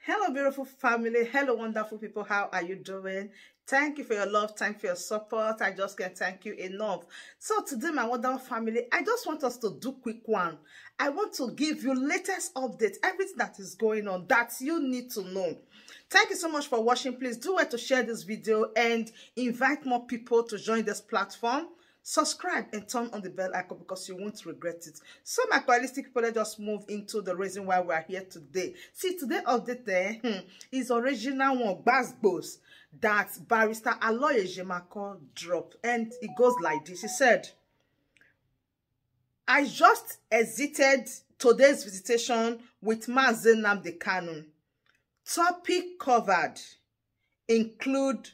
Hello, beautiful family. Hello, wonderful people. How are you doing? Thank you for your love. Thank you for your support. I just can't thank you enough. So today, my wonderful family, I just want us to do quick one. I want to give you latest updates, everything that is going on that you need to know. Thank you so much for watching. Please do well to share this video and invite more people to join this platform. Subscribe and turn on the bell icon because you won't regret it. So my coalistic people, let's just move into the reason why we are here today. See, today update there is original one Basbos that barrister Aloy Ejemako dropped, and it goes like this. He said, I just exited today's visitation with Mazi Nnamdi Kanu. Topic covered include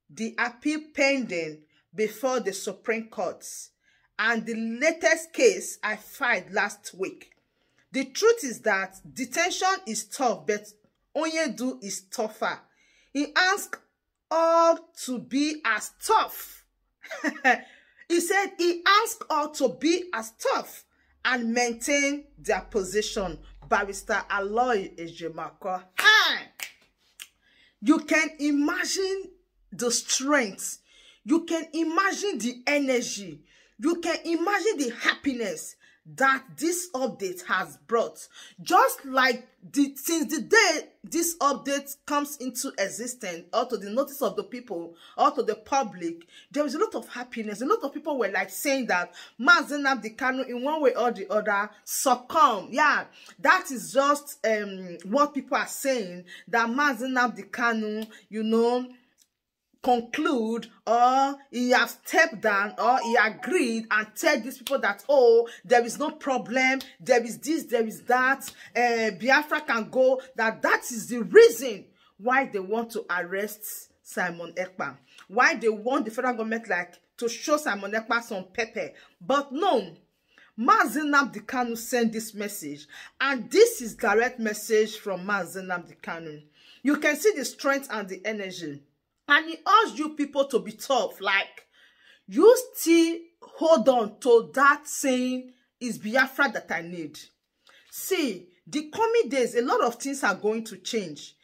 the appeal pending before the Supreme Court and the latest case I filed last week. The truth is that detention is tough, but Onyedu is tougher. He asked all to be as tough. He said he asked all to be as tough and maintain their position. Barrister Aloy Ejemako. You can imagine the strength. You can imagine the energy. You can imagine the happiness that this update has brought. Just like since the day this update comes into existence, or to the notice of the people, or to the public, there is a lot of happiness. A lot of people were like saying that Mazi Nnamdi Kanu, in one way or the other, succumb. Yeah, that is just what people are saying, that Mazi Nnamdi Kanu, you know, conclude, or he has stepped down, or he agreed and tell these people that, oh, there is no problem, there is this, there is that, Biafra can go, that is the reason why they want to arrest Simon Ekpa, why they want the federal government like to show Simon Ekpa some pepper. But no, Mazi Nnamdi Kanu sent this message, and this is direct message from Mazi Nnamdi Kanu. You can see the strength and the energy. And he urged you people to be tough. Like, you still hold on to that saying, is Biafra that I need. See, the coming days, a lot of things are going to change.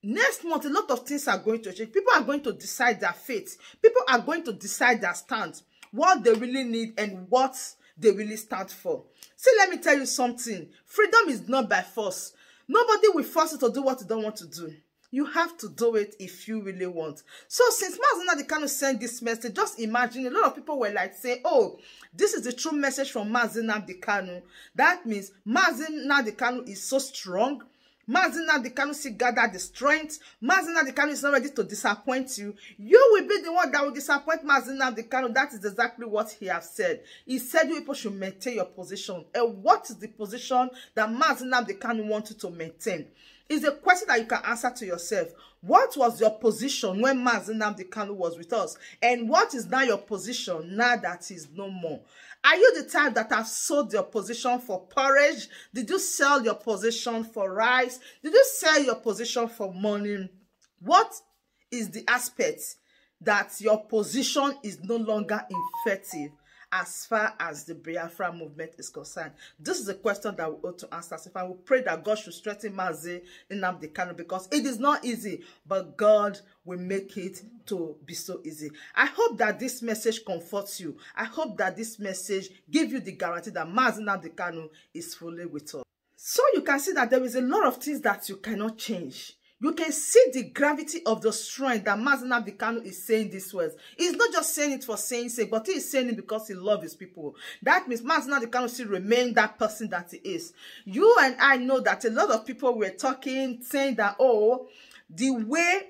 Next month, a lot of things are going to change. People are going to decide their fate. People are going to decide their stand, what they really need and what they really stand for. See, let me tell you something. Freedom is not by force. Nobody will force you to do what you don't want to do. You have to do it if you really want. So since Mazi Nnamdi Kanu sent this message, just imagine a lot of people were like saying, oh, this is the true message from Mazi Nnamdi Kanu. That means Mazi Nnamdi Kanu is so strong. Mazi Nnamdi Kanu still gather the strength. Mazi Nnamdi Kanu is not ready to disappoint you. You will be the one that will disappoint Mazi Nnamdi Kanu. That is exactly what he has said. He said you people should maintain your position. And what is the position that Mazi Nnamdi Kanu wants you to maintain? It's a question that you can answer to yourself. What was your position when Mazi Nnamdi Kanu was with us? And what is now your position now that he's no more? Are you the type that have sold your position for porridge? Did you sell your position for rice? Did you sell your position for money? What is the aspect that your position is no longer effective as far as the Biafra movement is concerned? This is a question that we ought to answer. So I will pray that God should strengthen Mazi Nnamdi Kanu, because it is not easy, but God will make it to be so easy. I hope that this message comforts you. I hope that this message gives you the guarantee that Mazi Nnamdi Kanu is fully with us. So you can see that there is a lot of things that you cannot change. You can see the gravity of the strength that Mazi Nnamdi Kanu is saying these words. He's not just saying it for saying sake, but he is saying it because he loves his people. That means Mazi Nnamdi Kanu still remain that person that he is. You and I know that a lot of people were talking, saying that, oh, the way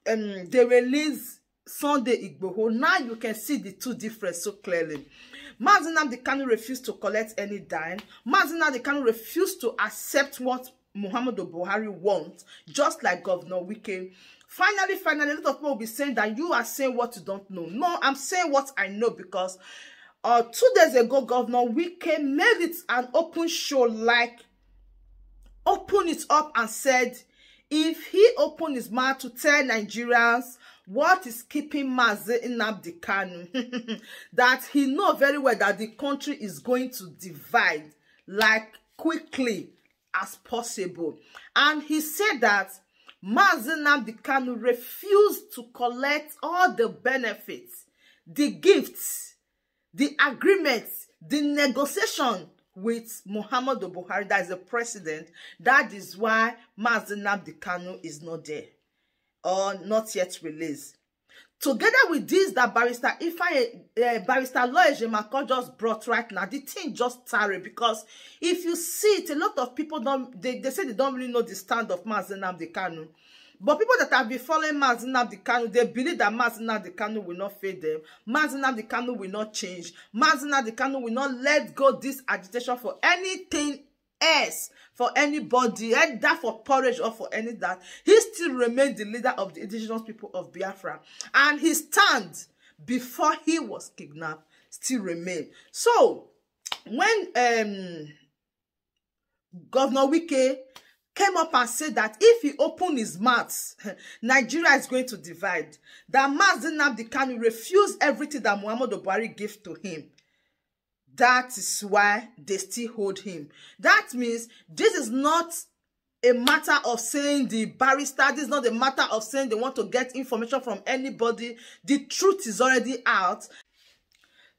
they release Sunday Igboho, now you can see the two differences so clearly. Mazi Nnamdi Kanu refused to collect any dime. Mazi Nnamdi Kanu refused to accept what Muhammadu Buhari wants, just like Governor Wike. Finally, a lot of people will be saying that you are saying what you don't know. No, I'm saying what I know, because 2 days ago, Governor Wike made it an open show, like open it up and said, if he opened his mouth to tell Nigerians what is keeping Mazi Nnamdi Kanu, that he knows very well that the country is going to divide, like quickly, as possible. And he said that Mazi Nnamdi Kanu refused to collect all the benefits, the gifts, the agreements, the negotiation with Muhammadu Buhari, that is the president. That is why Mazi Nnamdi Kanu is not there or not yet released. Together with this, that barrister Lawyer Jemako just brought right now, the thing just tarry, because if you see it, a lot of people they say they don't really know the stand of Mazi Nnamdi Kanu. But people that have been following Mazi Nnamdi Kanu, they believe that Mazi Nnamdi Kanu will not fail them. Mazi Nnamdi Kanu will not change. Mazi Nnamdi Kanu will not let go this agitation for anything else, for anybody, either for porridge or for any that. He still remained the leader of the indigenous people of Biafra. And his stand before he was kidnapped still remained. So, when Governor Wike came up and said that if he opened his mouth, Nigeria is going to divide, that Mazi Nnamdi Kanu refused everything that Muhammadu Buhari gave to him. That is why they still hold him. That means this is not a matter of saying the barrister, this is not a matter of saying they want to get information from anybody. The truth is already out.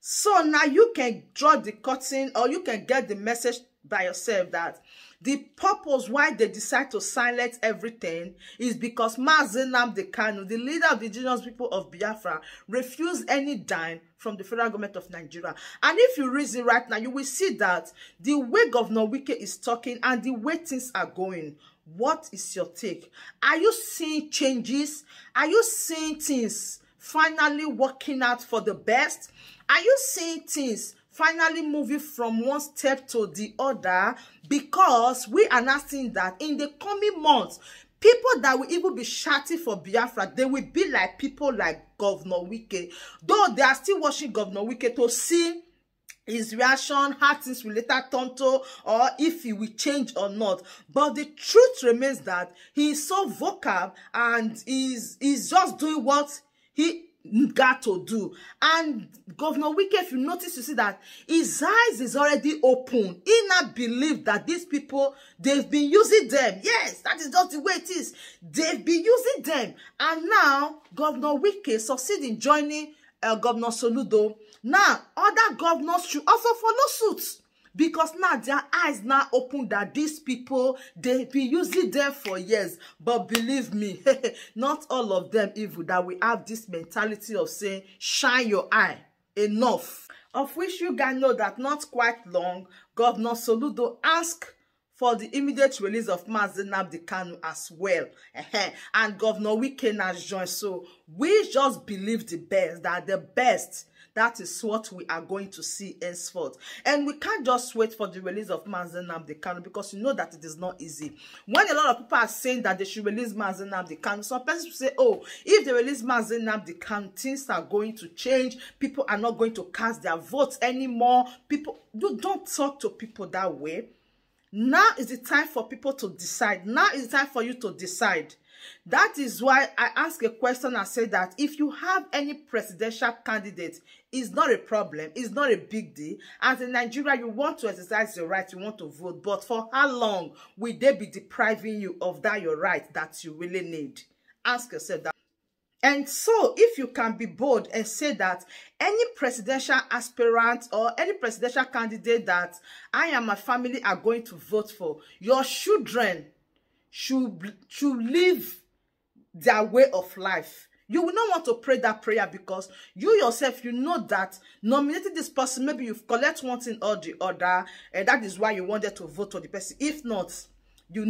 So now you can draw the curtain, or you can get the message by yourself that the purpose why they decide to silence everything is because Mazi Nnamdi Kanu, the leader of the indigenous people of Biafra, refused any dime from the federal government of Nigeria. And if you reason right now, you will see that the way Governor Wike is talking and the way things are going, what is your take? Are you seeing changes? Are you seeing things finally working out for the best? Are you seeing things finally moving from one step to the other? Because we are now seeing that in the coming months, people that will even be shouting for Biafra, they will be like people like Governor Wike. Though they are still watching Governor Wike to see his reaction, how things will later turn to, or if he will change or not. But the truth remains that he is so vocal and he's just doing what he got to do. And Governor Wike, if you notice, you see that his eyes is already open. He now believes that these people, they've been using them. Yes, that is just the way it is. They've been using them. And now, Governor Wike succeed in joining Governor Soludo. Now, other governors should also follow suit. Because now their eyes now open that these people, they've been using them for years. But believe me, not all of them evil, that we have this mentality of saying, shine your eye, enough. Of which you guys know that not quite long, Governor Soludo asked for the immediate release of Mazi Nnamdi Kanu as well. And Governor Wike has joined. So we just believe the best, that the best, that is what we are going to see henceforth. And we can't just wait for the release of Mazi Nnamdi Kanu, because you know that it is not easy. When a lot of people are saying that they should release Mazi Nnamdi Kanu, some persons say, oh, if they release Mazi Nnamdi Kanu, things are going to change. People are not going to cast their votes anymore. People, don't talk to people that way. Now is the time for people to decide. Now is the time for you to decide. That is why I ask a question and say that if you have any presidential candidate, it's not a problem. It's not a big deal. As in Nigeria, you want to exercise your right, you want to vote. But for how long will they be depriving you of that your right that you really need? Ask yourself that. And so, if you can be bold and say that any presidential aspirant or any presidential candidate that I and my family are going to vote for, your children should live their way of life. You will not want to pray that prayer because you yourself, you know that nominating this person, maybe you've collect one thing or the other, and that is why you wanted to vote for the person. If not, you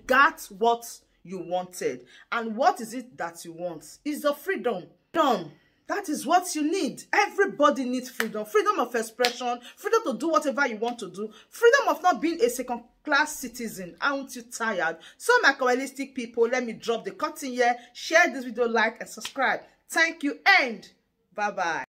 got what you wanted. And what is it that you want? Is the freedom. That is what you need. Everybody needs freedom. Freedom of expression, freedom to do whatever you want to do, freedom of not being a second-class citizen. Aren't you tired? So my coalistic people, let me drop the curtain here. Share this video, like and subscribe. Thank you and bye-bye.